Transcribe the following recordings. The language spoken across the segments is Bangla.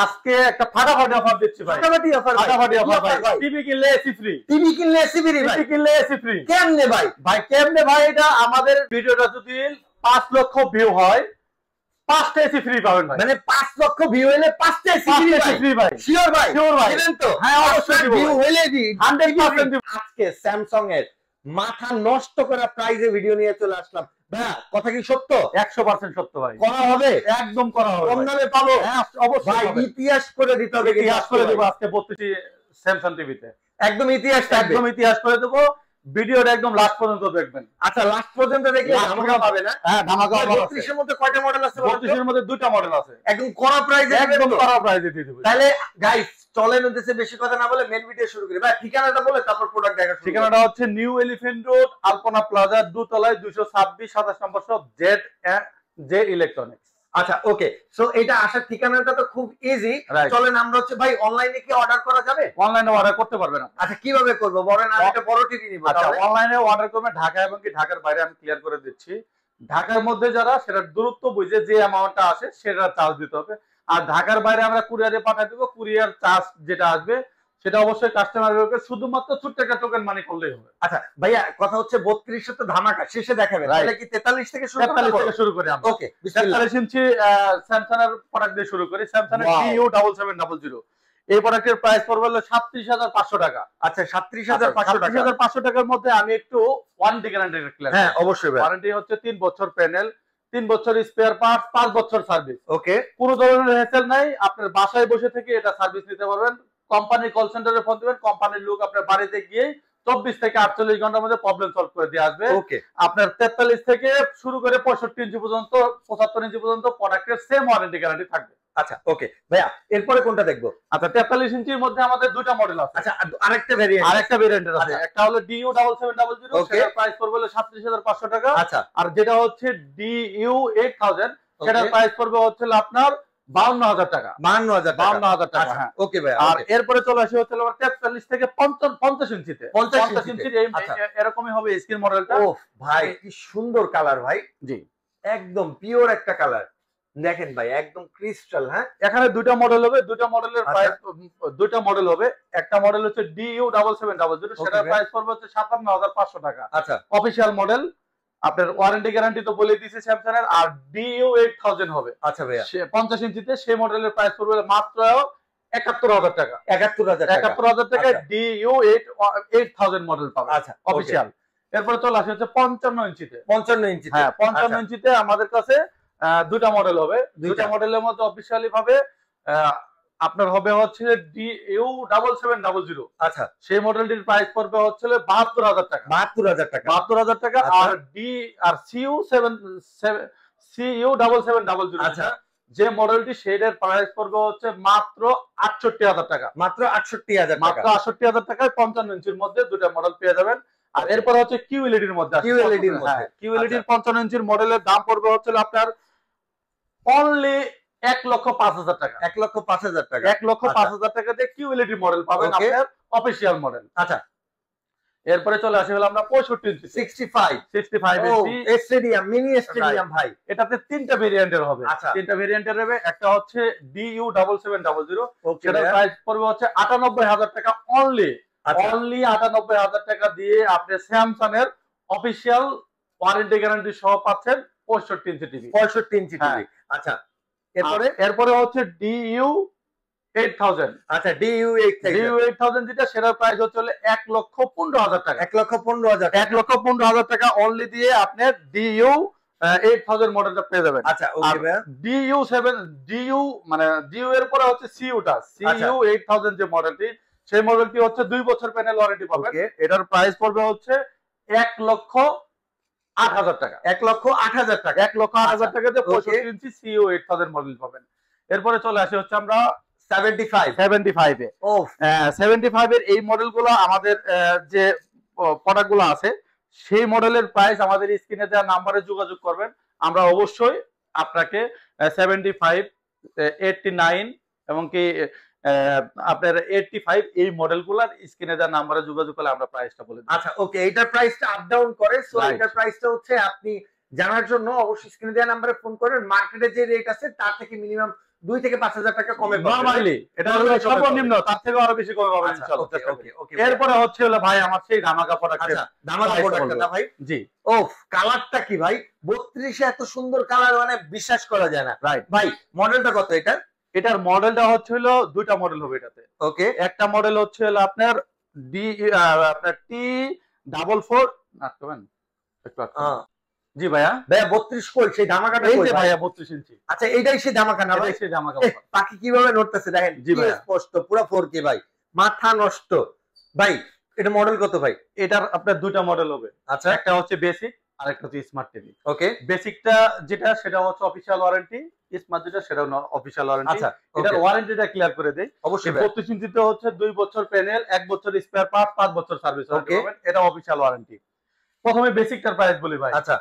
আজকে একটা ফাটাফাটি অফার দিচ্ছি ভাই। ফাটাফাটি অফার ভাই। টিভি কিনলে এসি ফ্রি। টিভি কিনলে এসি ফ্রি ভাই। টিভি কিনলে এসি ফ্রি। কেমনে ভাই? কেমনে ভাই, এটা আমাদের ভিডিওটা যদি 5 লক্ষ ভিউ হয় 5টা এসি ফ্রি পাবেন ভাই। মানে 5 লক্ষ ভিউ হলে 5টা এসি ফ্রি ভাই। শিওর ভাই? শিওর ভাই। দিবেন তো? হ্যাঁ অবশ্যই দিব। ভিউ হলে দি 100% দিব। আজকে স্যামসাং এর মাথা নষ্ট করা প্রাইজে ভিডিও নিয়ে চলে আসলাম। ভাই কথা কি সত্য? 100% সত্য ভাই। করা হবে? একদম করা হবে। কম দামে পাবো? হ্যাঁ অবশ্যই ভাই পাবেন। ইতিহাস করে দিতে হবে। ইতিহাস করে দেব আজকে 32টি স্যামসাং টিভিতে। একদম ইতিহাস থাকবে। একদম ইতিহাস করে দেব। ভিডিওটা একদম লাস্ট পর্যন্ত দেখবেন। আচ্ছা লাস্ট পর্যন্ত দেখলে ধামাকা পাবে না? হ্যাঁ ধামাকা পাবে। 32 এর মধ্যে কয়টা মডেল আছে? 32 এর মধ্যে দুইটা মডেল আছে। একদম কড়া প্রাইজে একদম কড়া প্রাইজে দিয়ে দেব। তাহলে গাইস চলেন উদ্দেশ্যে বেশি কথা না বলে মেন ভিডিও শুরু করি। ভাই ঠিকানাটা বলে তারপর প্রোডাক্ট দেখা শুরু। ঠিকানাটা হচ্ছে নিউ এলিফ্যান্ট রোড, আলপনা প্লাজা, দোতলায় 226 27 নম্বর শপ, জে ইলেকট্রনিক্স। আচ্ছা ওকে, সো এটা আসার ঠিকানাটা তো খুব ইজি। চলেন আমরা হচ্ছে ভাই অনলাইনে কি অর্ডার করা যাবে? অনলাইনে অর্ডার করতে পারবেন। আচ্ছা কিভাবে করব বলেন? আমি একটা বড় টিভি নিব। আচ্ছা অনলাইনে অর্ডার করবেন ঢাকা এবং কি ঢাকার বাইরে আমি ক্লিয়ার করে দিচ্ছি। ঢাকার মধ্যে যারা সেটা দূরত্ব বুঝে যে অ্যামাউন্টটা আসে সেটা চার্জ দিতে হবে। আর ঢাকার বাইরে আমরা কুরিয়ারে পাঠিয়ে দেব। কুরিয়ার চার্জ যেটা আসবে সেটা অবশ্যই কাস্টমারকে শুধুমাত্র ছোট্ট একটা টোকেন মানি করলেই হবে। আচ্ছা ভাইয়া কথা হচ্ছে 32 তো ধামাকা শেষে দেখাবেন। তাহলে কি 43 থেকে শুরু করব? 43 থেকে শুরু করি আমরা। ওকে বিসমিল্লাহ। 43 ইঞ্চি স্যামসাং এর প্রোডাক্ট দিয়ে শুরু করি। স্যামসাং এর DU7700। এই প্রোডাক্টের প্রাইস পড়বে হলো 37500 টাকা। আচ্ছা 37500 টাকা। 37500 টাকার মধ্যে আমি একটু ওয়ারেন্টি গ্যারান্টি ক্লিয়ার। হ্যাঁ অবশ্যই ভাই। ওয়ারেন্টি হচ্ছে 3 বছর প্যানেল, 3 বছর স্পেয়ার পার্টস, 5 বছর সার্ভিস। ওকে কোনো ধরনের হ্যাসেল নাই। আপনার বাসায় বসে থেকে এটা সার্ভিস নিতে পারবেন। কোম্পানির কল সেন্টারে ফোন দিবেন, কোম্পানির লোক আপনার বাড়িতে গিয়ে 24 থেকে 48 ঘন্টার মধ্যে প্রবলেম সলভ করে দিয়ে আসবে। ওকে আপনার 43 থেকে শুরু করে 65 ইঞ্চি পর্যন্ত 75 ইঞ্চি পর্যন্ত প্রোডাক্টের সেম ওয়ারেন্টি গ্যারান্টি থাকবে। আচ্ছা ওকে ভাইয়া এরপরে কোনটা দেখবো? আচ্ছা 43 ইঞ্চির মধ্যে আমাদের দুটো মডেল আছে। আচ্ছা আরেকটা ভেরিয়েন্ট আছে। একটা হলো DU7700, সেটার প্রাইস পড়বে হলো 37500 টাকা। আচ্ছা আর যেটা হচ্ছে DU8000, সেটার প্রাইস পড়বে হচ্ছে আপনার 52000 টাকা। 52000 টাকা। হ্যাঁ ওকে ভাই। আর এরপরে চলে আসে হচ্ছে আমার 43 থেকে 50 ইঞ্চিতে। 50 ইঞ্চির এরকমই হবে স্ক্রিন মডেলটা। ও ভাই কি সুন্দর কালার ভাই। জি একদম পিওর একটা কালার। দেখেন ভাই একদম ক্রিস্টাল। হ্যাঁ এখানে দুটো মডেল হবে। দুটো মডেলের প্রাইস দুটো মডেল হবে। একটা মডেল হচ্ছে DU7700, সেটার প্রাইস পড়বে হচ্ছে 57500 টাকা। আচ্ছা অফিশিয়াল মডেল। আপনার ওয়ারেন্টি গ্যারান্টি তো বলে দিয়েছি স্যামসাং এর। আর DU8000 হবে। আচ্ছা ভাইয়া 50 ইঞ্চিতে সেই মডেলের প্রাইস পড়বে মাত্র 71000 টাকা। 71000 টাকা DU8000 মডেল পাবে। আচ্ছা অফিশিয়াল। এরপরে চলে আসে হচ্ছে 55 ইঞ্চিতে। 55 ইঞ্চিতে। হ্যাঁ 55 ইঞ্চিতে আমাদের কাছে দুটা মডেল হবে। দুটা মডেলের মধ্যে অফিশিয়ালি ভাবে আপনার হবে হচ্ছে DU7700। আচ্ছা সেই মডেলটির প্রাইস পড়বে হচ্ছে 72000 টাকা। 72000 টাকা। আর CU7700, আচ্ছা যে মডেলটি সেটার প্রাইস পড়বে হচ্ছে মাত্র 68000 টাকা। মাত্র 68000 টাকায় 55 ইঞ্চির মধ্যে দুটো মডেল পেয়ে যাবেন। আর এরপর হচ্ছে কিউএলইডির মধ্যে কিউএলইডির 55 ইঞ্চির মডেলের দাম পড়বে হচ্ছে আপনার অনলি 1,05,000 টাকা। 1,05,000 টাকা। 1,05,000 টাকা দিয়ে কিউএলইডি মডেল পাবেন আপনার অফিশিয়াল মডেল। আচ্ছা এরপরে চলে আসে হলো আমরা 65 ইঞ্চি 65 ইঞ্চি স্টেডিয়াম মিনি স্টেডিয়াম ভাই। এটাতে তিনটা ভেরিয়েন্টের হবে। তিনটা ভেরিয়েন্টের হবে। একটা হচ্ছে DU7700, সেটার প্রাইস পড়বে হচ্ছে 98000 টাকা অনলি। 98000 টাকা দিয়ে আপনি স্যামসাং এর অফিশিয়াল ওয়ারেন্টি গ্যারান্টি সহ পাচ্ছেন 65 ইঞ্চি টিভি। 65 inch TV. আচ্ছা এরপরে হচ্ছে DU8000। আচ্ছা DU8000 যেটা সেটার প্রাইস হচ্ছে 1,15,000 টাকা। 1,15,000 টাকা অনলি দিয়ে আপনি DU8000 মডেলটা পেয়ে যাবেন। আচ্ছা ওকে ভাই। DU মানে DU এর পরে হচ্ছে CU8000 যে মডেলটি, সেই মডেলটি হচ্ছে 2 বছর প্যানেল ওয়ারেন্টি পাবেন। এটার প্রাইস পড়বে হচ্ছে 1,08,000 টাকা। 1,08,000 টাকা। 1,08,000 টাকা দিয়ে 65 ইঞ্চি CU8000 মডেল পাবেন। এরপরে চলে আসে হচ্ছে আমরা 75 এ। 75 এর এই মডেলগুলো আমাদের যে প্রোডাক্টগুলো আছে সেই মডেলের প্রাইস আমাদের স্ক্রিনে দেওয়া নম্বরে যোগাযোগ করবেন। আমরা অবশ্যই আপনাকে 75, 89 এবং কি আপনার 85 এই মডেলগুলোর স্ক্রিনে দেওয়া নম্বরে যোগাযোগ করলে আমরা প্রাইসটা বলে দিই। আচ্ছা ওকে এটার প্রাইসটা আপ ডাউন করে। সো এটার প্রাইসটা হচ্ছে আপনি জানার জন্য অবশ্যই স্ক্রিনে দেওয়া নম্বরে ফোন করেন। মার্কেটে যে রেট আছে তার থেকে মিনিমাম 2 থেকে 5,000 টাকা কমে পাবেন নরমালি এটা হলো সর্বনিম্ন, তার থেকে আরো বেশি কমে পাবেন ইনশাআল্লাহ। ওকে এরপরে হচ্ছে হলো ভাই আমার সেই ধামাকা প্রোডাক্ট। আচ্ছা, ধামাকা প্রোডাক্টটা না ভাই? জি। ওফ, কালারটা কি ভাই? 32 এ এত সুন্দর কালার, মানে বিশ্বাস করা যায় না। রাইট ভাই মডেলটা কত এটা? এটার মডেলটা হচ্ছে হলো দুইটা মডেল হবে এটাতে। ওকে, একটা মডেল হচ্ছে হলো আপনার আপনার T44 নাটবেন জি ভাইয়া। ভাইয়া 32 কই? সেই ধামাকাটা এই কই যে ভাই? ভাইয়া 32 ইঞ্চি। আচ্ছা, এইটাই সেই ধামাকা না ভাই? এটাই সেই ধামাকা। পাখি কিভাবে নড়তেছে দেখেন, জি ভাইয়া। স্পষ্ট পুরো 4K ভাই, মাথা নষ্ট। ভাই এটা মডেল কত ভাই? এটার আপনার দুইটা মডেল হবে। আচ্ছা, একটা হচ্ছে বেসিক আর একটা হচ্ছে স্মার্ট টিভি। ওকে, বেসিকটা যেটা সেটা হচ্ছে অফিশিয়াল ওয়ারেন্টি, স্মার্ট যেটা সেটাও অফিশিয়াল ওয়ারেন্টি। আচ্ছা, এটার ওয়ারেন্টিটা ক্লিয়ার করে দেই। অবশ্যই 32 ইঞ্চিতে হচ্ছে 2 বছর প্যানেল, 1 বছর স্পেয়ার পার্ট, 5 বছর সার্ভিস ওয়ারেন্টি পাবেন। এটা অফিশিয়াল ওয়ারেন্টি। প্রথমে বেসিকটার প্রাইস বলি ভাই। আচ্ছা,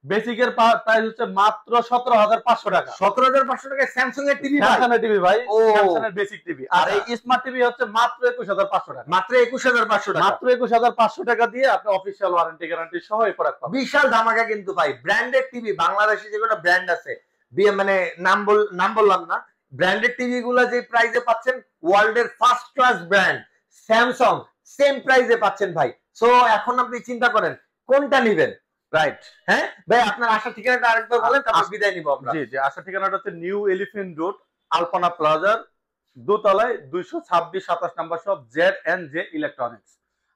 বেসিকের প্রাইস হচ্ছে মাত্র 17,500 টাকা। 17,500 টাকায় স্যামসাং এর টিভি ভাই? স্যামসাং এর টিভি ভাই, ও। স্যামসাং এর বেসিক টিভি। আর এই স্মার্ট টিভি হচ্ছে মাত্র 21,500 টাকা। মাত্র 21,500 টাকা। মাত্র 21,500 টাকা দিয়ে আপনি অফিশিয়াল ওয়ারেন্টি গ্যারান্টি সহ এই প্রোডাক্ট পাবেন। বিশাল ধামাকা কিন্তু ভাই। ব্র্যান্ডেড টিভি, বাংলাদেশে যে কোনো ব্র্যান্ড আছে, মানে নাম বললাম না, ব্র্যান্ডেড টিভি গুলা যে প্রাইসে পাচ্ছেন, ওয়ার্ল্ডের first class brand Samsung same প্রাইসে পাচ্ছেন ভাই। সো এখন আপনি চিন্তা করেন কোনটা নেবেন। রাইট। হ্যাঁ ভাই, আপনার আসার ঠিকানাটা আরেকবার বলেন, তারপর বিদায় নিব আমরা। জি জি, আসার ঠিকানাটা হচ্ছে নিউ এলিফ্যান্ট রোড, আলপনা প্লাজার দোতলায় 226-27 নাম্বার শপ, Z&J ইলেকট্রনিক্স।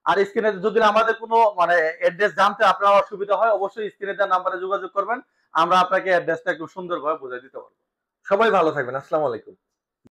আর স্ক্রিনে যদি আমাদের কোনো মানে অ্যাড্রেস জানতে আপনার অসুবিধা হয়, অবশ্যই স্ক্রিনে দেওয়া নাম্বারে যোগাযোগ করবেন, আমরা আপনাকে অ্যাড্রেসটা একটু সুন্দরভাবে বুঝিয়ে দিতে পারবো। সবাই ভালো থাকবেন, আসসালামু আলাইকুম।